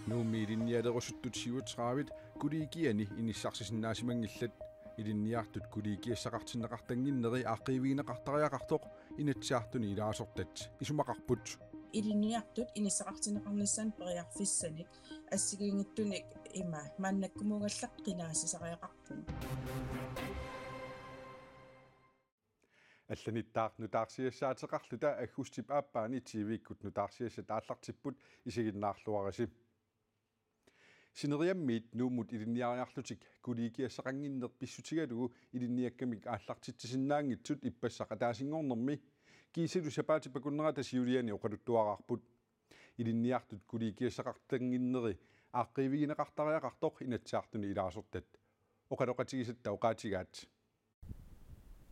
Nuumiilinnialerussuttut 37 kuliikiani inissarsisinnaasimanngillat ilinniartut kuliikiassaqartinneqartanginneri aaqiiviineqartariaqartoq inatsiartuni ilaasortat isumaqarput ilinniartut inissaqartinneqarnissan periarfissanik assigiingittunik ima maannakkumugallaq qinaasisariaqarpun алланиттаар нутаарсиассаатеқарлута аггустип ааппаани тивиккут нутаарсиасса тааллартиппут исигиннаарлуараси синериаммиит нууммут илинниариарлутик кулиикиассақангиннер писсутигалугу илинниаккамик ааллартитсисиннаангитсут иппассаqa таасингорнерми кисилу сапаати пакуннерата сиулиани оқалуттуараарпут илинниартут кулиикиассақартангиннери ааққивигинеқартариақартоқ инатсаартуни илаасортат оқалоқатигисатта оқаатигаат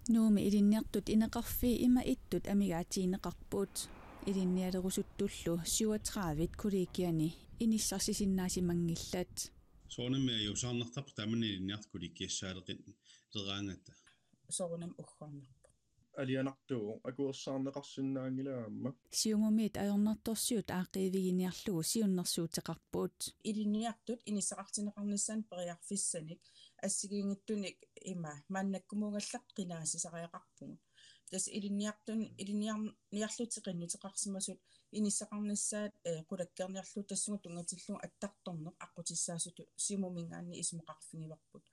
Nuumi ilinniartut ineqarfi ima ittut amigaatiineqarpuut ilinnialerussuttullu 37 kuliikiani inissarsisinnaasimanngillat soornamia yusaarnertaq taamani ilinniart kuliikkiassaadeqin leraangata soornam uggornerpa alianartuu akuersaarneqarsinnaangilaamma siumumiit ajornertorsiut aaqiiviginiarlugu siunnersuuteqarpuut ilinniartut inissaqartineqarnissan periarfissanik assigiingittunik ima maannakkumugallaq qinaasisariaqarpugut tas ilinniarlutiqinniteqarsimasut inissaqarnissaat qulakkerniarlu tassugu tungatillu attartorneq aqqutissaassut siumumingaanni ismuqarfigivarput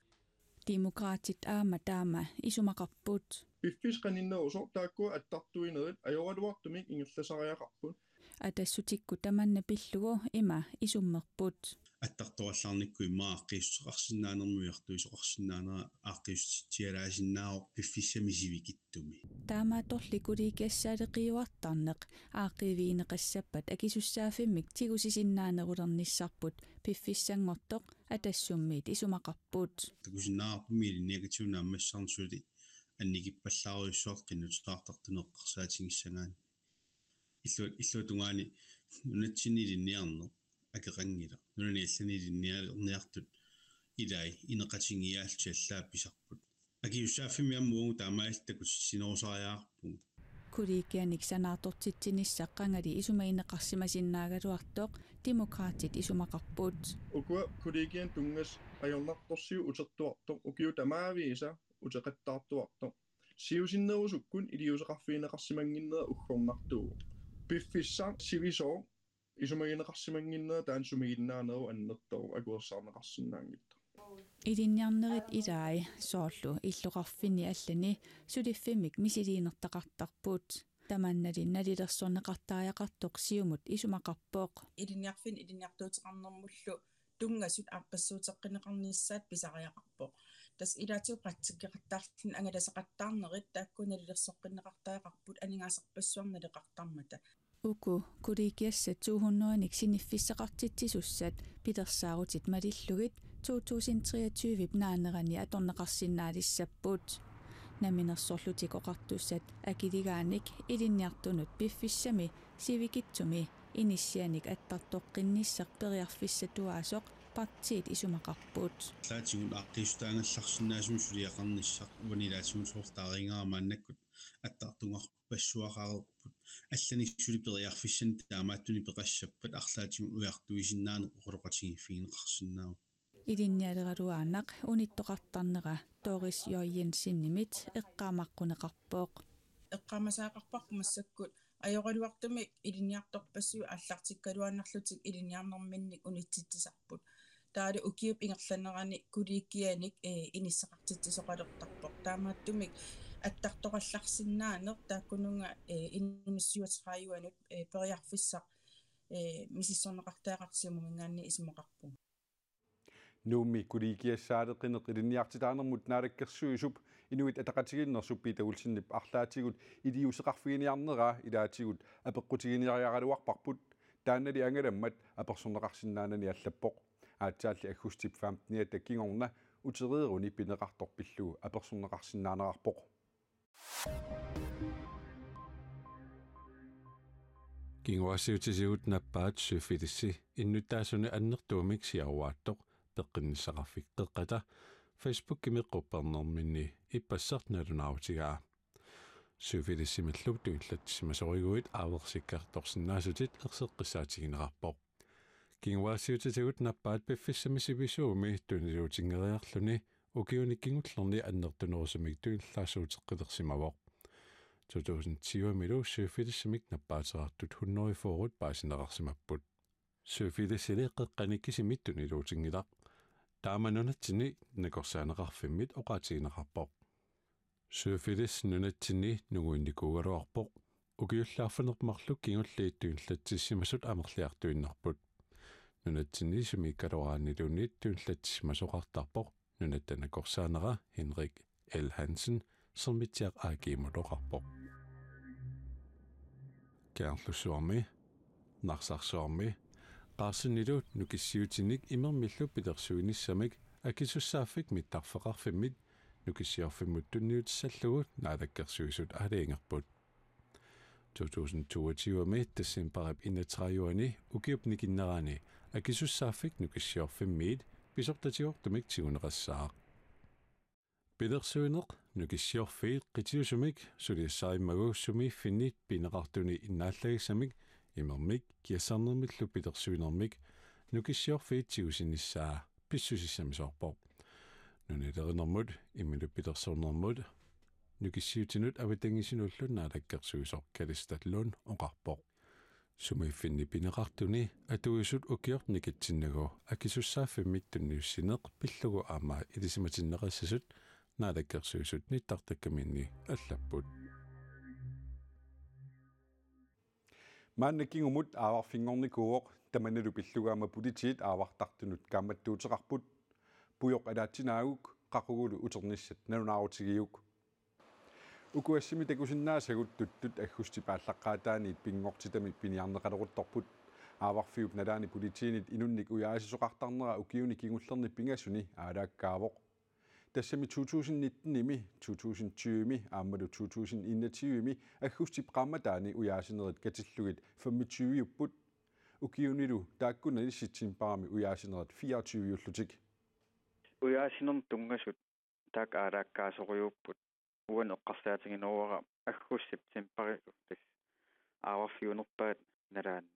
demokraatit aama taama isumaqarpuut piffisqaninneruso taakku attartuinerit ajoraluartumik ingerlasariaqarput атассутикку таманна пиллугу има исуммерпут аттартуаллаарникку имааққиссоқарсинаанермуйартуисоқарсинаанера ааққиуститсиалаасиннаao пиффиссамисивикиттуми таамааторли кулиикиассаалеқиуартарнеқ ааққивиинеқассаппат акисуссаафиммик тигусисиннаанерулерниссарпут пиффиссангортоқ атассуммиит исумақарпут такусинаарпуми илиниакатиунааммассаарнсули анникиппаллааруйссуақ иллуатунгаани нунатсинилинниарнер акеқангила нунани алланилинниарнеартут илай инеқатингиаалти аллаапписарпут акиуссааффими аммуугу таамаалтакут синерусариаарпу кулиикианик санаартортитсиниссаққангали исумаинеқарсимасиннаагалуартоқ демократит исумақарпут укуа кулиикиан тунгас ajornartorsiu utertuartoq ukiu tamaavisa uteqattaartuartoq siusinnerusukkun iliuseqarfiineqarsimanginnera uggornartuu piffissaan sivisoo isumagineqarsimanginnera taansumiginnaaneru annertoru akuersaarneqarsinnaangitta илинниарнерит илаи сооллу иллоқарфини аллани сулиффимик мисилиинертақартарпут таманнали налилерсорнеқартариақартоқ сиумут исумақарпооқ илинниарфин тунгасут ааққассуутеққинеқарниссаат писариақарпоо тас илаатиу практикеқартаарлун ангаласеқаттаарнерит тааккуналилерсоққиннеқартариақарпут анигаасарпассуарналеқартармата уку кулиикиасса 200-ник синиффиссақартитсисуссат питерсаарутит малиллугит 2023 наанерани аторнеқарсиннаалиссаппут наминерсорлутик оқартуссат акилигааник илинниартунут пиффиссами сивикитсуми иниссианик аттартоққинниссақ периарфиссатуаасоқ партиит исумақарпут лаатигун ааққиустаангалларсинаасум сулиақарниссақ ванилаатигун соорлтаарингаараамааннаккут аттартунгар-пассуақарерпут алланиссули периарфиссан таамааттуни пеқассаппат арлаатигун уяартуисиннаане оқолоқатигиффигинеқарсинаау илинниалераруаанақ униттоқартарнера Торис Йойенсиннимит эққаамаққунеқарпооқ эққаамасаақарпарпумассаккут ajorluartumik iliniartorpassu аллартиккалуаннарлутик илиниарнэрминник унитситсисарпут таали укиуп ингерланерани кулииккианик иниссақартитсисоқалертарпоқ таамааттумик аттарторалларсинаанер тааккунунга иннумиссуатрааюанут периарфиссақ мисиссорнеқартаақарсиумумингаанни исмоқарпу нуумми кулиикиассаалеқинеқ илинниартитаанермут наалаккерсуисуп инуит атақатигиннерсуппи тагулсиннип арлаатигут илиусеқарфигиниарнера илаатигут апеққутигиниариаралуарпарпут тааннали ангаламмат аперсорнеқарсинаанани аллаппоқ аатсаалли аггустип 15 таккингорна утериеруни пинеқарторпиллуу аперсорнеқарсинаанерарпоқ кингуассиутисигут наппаат суффилисси иннутаасуни аннертуумик сиаруааттоқ пеққиннissaqarfik теққата Facebook кимеққуппернэрминни иппассартналунаавтигаа суффилиссималлуп туиллатсимасоригуит ааверсиккарторсинаасутит ерсеққисаатигинеқарпоқ Kingwaasiutitagut nappaat piffissamissivisuumi tuniliutingeriarluni ukiunikkingutllerni annertunerusumik tuillaasuuteqqitersimavoq 2020 milu syfilissimik nappaaterartut 100 forut paasinerarsimapput syfilisili qeqqanikkisimit tuniluutingilaq taamanunatini nakorsaaneqarfimmit oqaatigineqarpoq syfilis nunatini nuguinnikuugaluarpoq ukiullaarfanermarluk kingulliittuinlatsissimasut amerliartuinnarput nunatini sumikkalорааннилунит туиллатсимасоқартарпоқ нунаттанакорсаанера Henrik L. Hansen сэрмитсиақ аакиимулоқарпоқ каарлуссуарми нарсарсуарми qaarsunilu nukissiutinik imermillu pilersuinissamik akisussaaffik mittарфеқарфиммит nukissiorfimmut tunniutissallugut naadakkersuisut aaliingerput 2022 tassimparip inatrajuani ukiupnikinneraani akisussaaffik nukissiorfimmiit pisortatiortumik tiguneqassaaq pilersuineq nukissiorfiit qitiusumik suliassaarimmaguussumi finniit pineqartuni innaallagissamik imermik kiassarnermillu pilersuinermik nukissiorfiit tigusinissaa pissusissamisoorpoq nunilerinermut immilu pilersornermut nukissiutinut avitangisinullu naalakkersuisoq kalistatlun oqarpoq sumiffinni pineqartuni atuisut ukiort nikitsinnagu akisussaaffimit tunniussineq pillugu aama ilisimatinneqassasut naalakkersuisut nittartakkaminni allapput maannakkingumut aavarfingornikuuoq tamanalu pillugaama politiit aavartartunut kaammattuuteqarput pujoq alaatsinaaguk qaqugulu uternissat nanunaarutigiuk ukuassimi takusinnaasagut tuttut aggustipaallaqaataaniit pingortitami piniarneqaleruttorput aavarfiup nalaani politiinit inunnik ujaasisoqartarnera ukiuni kingullerni pingasuni aalaakkaavoq tassami 2019 imi 2020 imi aammalu 2021 imi aggustip qammataani ujaasinerit katillugit 25 upput ukiunilu taakkunali sitsinparami ujaasinerit 24 jullutik ujaasinerm tungasut taak aalaakkaasoriupput uan eqqarsaatigineruara aggussiptimpari uttas aavarfiunerpaat nalaanni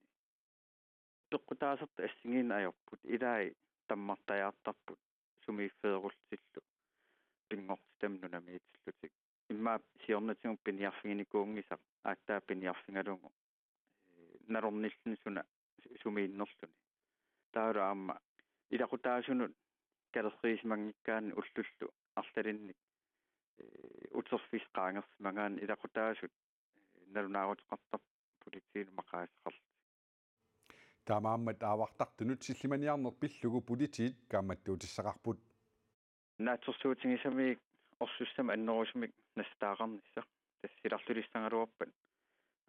peqqutaaserta assingin ajorput ilai tammartajaartarput sumiiffeerultillu pingortitam nunamiitillutik immaap siornatigun piniarfiginikuungisaq aattaa piniarfingalungu nalornillun suna sumiinnerluni taala aamma ilaqutaasunut kalerriisimangikkaani ullullu arlalinnik uterfis qaangersimangaan ilaqutaasut nalunaaruteqartar politiinu maqaasaqarl taamaammat aavartartunut sillimaniarner pillugu politiit kaammattuutissaqarput naatsersuutigisamiik orsussama annerusumik nastaaqarnissa tassilarlulissangaluarpat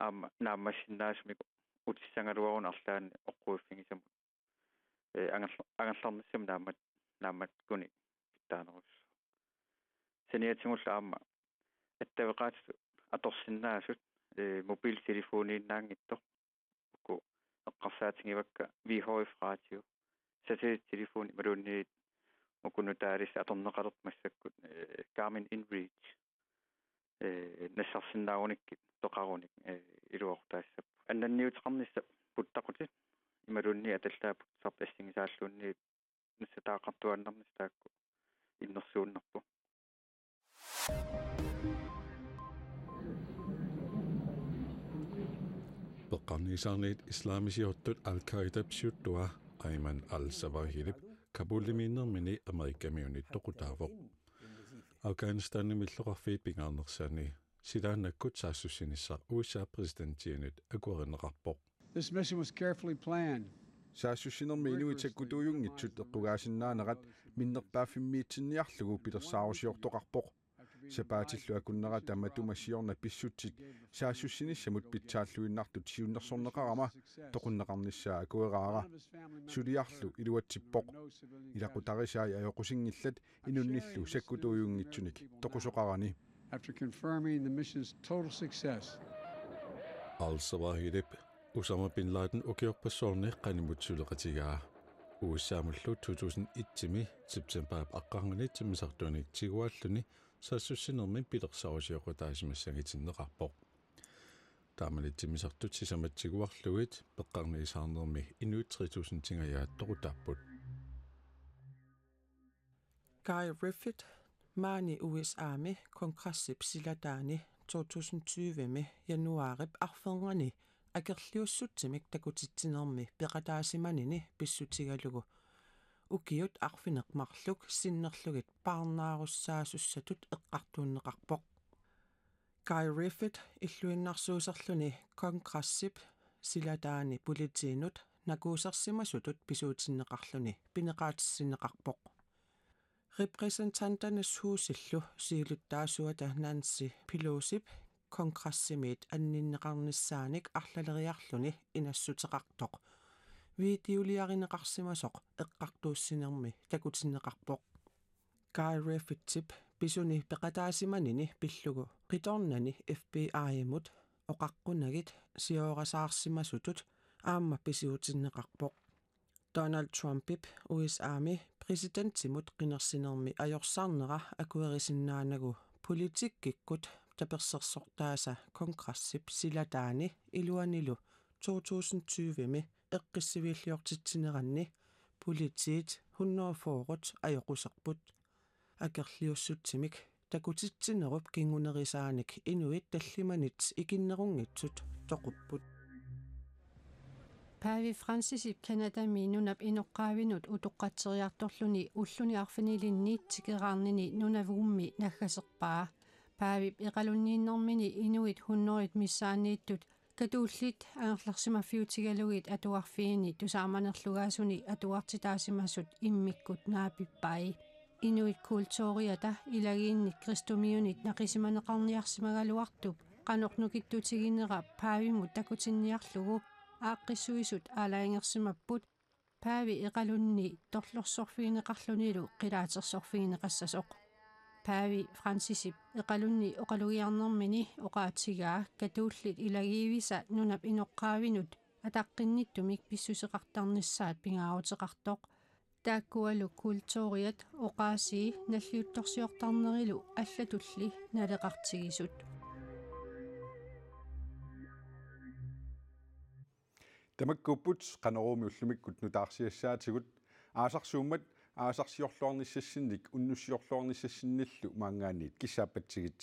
aamma naammassinnaasumik utissangaluarun arlaanni oqquuffigisamut angerlarnissam naammat kuni pittaanerus saniatingulla aamma attaveqaatitu atorsinnaasut mobiltelefoniinnaangittoq uku eqqarsaatigiwakka VHF radio satellittelefoni maluunniit ukunutaalis atorneqalert massakkut Garmin InReach nassarsinnaarunikki toqarunik iluortaassap annanniuteqarnissa puttaqutit imaluunni atallaaput sart assingisaalluunniit nassataaqartuannarnis taakku innersuunnerpu peqqarniisaarniit islaamisiortut al-qaida-psiuttua Ayman al-Zawahiri kabulimiinnermini amerikkamiunittoqutaavoq Afghanistan milloqarfiit pingaarnersaani silaannakkut saassussinissaq USA presidenttiinut akuerineqarpoq This mission was carefully planned. saassussinermi inuitakkutuujungitsut eqqugaasinnaanaqat minnerpaaffimmiitsinniarlugu pilersaarusiortoqarpoq sapaatillu akunnera tamatumassiorna pissutsit saassussinissamut pitsaalluinnartut siunnersorneqarama toqunneqarnissaa akueraara suliarlu iluatsippoq ilaqutarisaai ajoqusingillat inunnillu sakkutuujungitsunik toqusoqarani After confirming the mission's total success, al-Zawahiri Osama bin Laden ukiorpassoorni qanimutsuleqatigaa uussaamullu 2001 september aqqarnganit timmisartuanik tigualluni saassussinermin pilersarusiоqutaasimassagitinneqarpoq таамалитсимисартут сисаматсигуарлугит пеққарниисаарнерми Inuit 3000 тингаjaatторутарпут. Guy Griffith maani USAmi kongrassip silataani 2020 januarip arferngani akerliussutsimik takutitsinermi peqataasimanini pissutigalugu ukiut arfineqmarluk sinnerlugit paarnaarussaasusatut eqqartuunneqarpoq. Guy Griffith illuinnarsuuserluni kongrassip silataani politiinut nakuusersimasutut pisuutinneqarluni pineqaatissinneqarpoq. Repræsentanternes husillu siiluttaasuata Nancy Pelosi kongrassimit anninneqarnissaanik arlaleriarluni inassuteqartoq videoliarineqarsimasoq eqqartuussinermi takutinneqarpoq. Guy Griffith pisuni peqataasimanini pillugu qitornani FBI-imut oqaqqunagit siorasaarsиmasutut aamma pisiutinneqarpoq. Donald Trumpip USAmi presidentsimut qinersinermi ajorsarnera akuerisinnaanagu politikkikkut tapersersortaasa kongrassip silataani iluanilu 2020mi eqqissiviilliortitsineranni politiit 100 foorut ajoquserput akerliussutsimik takutitsinerup kingunerisaanik Inuit tallimanit ikinnerungitsut toqupput. Paavi Francisip Kanadami nunap inoqqaavinut utoqqatseriartorluni ulluni arfinilinniit tikeraarnini nunavuummi naggaserpaa paavip iqalunniinnermini Inuit 100 missaaniittut katuullit aanerlarsimaffiutigalugit atuarfiini tusaamanerlugaasuni atuartitaasimassut immikkut naapippai Inuit kultuuriata ilagiinnik kristumiunit naqisimaneqarniarsimagaluartup qanornukittutiginera paavimut takutinniarlugu aaqqissuisut aalaingersimapput paavi iqalunni torlorsorfiineqarlunilu qilaatersorfiineqassasoq paavi Francisip iqalunni oqalugiarnermini oqaatigaa katuullit ilagiivisa nunap inoqqaavinut ataqqinnitumik pissuseqartarnissaat pingaaruteqartoq taakkualu kultuuriat oqaasii nalliuttorsiortarnerilu allatulli naleqartigisut. Tamakkupput qaneruumi ullumikkut nutaarsiassaatigut aasarsuummat aasarsiorluarnissassinnik unnussiorluarnissassinillu maangaaniit kissaapatsigit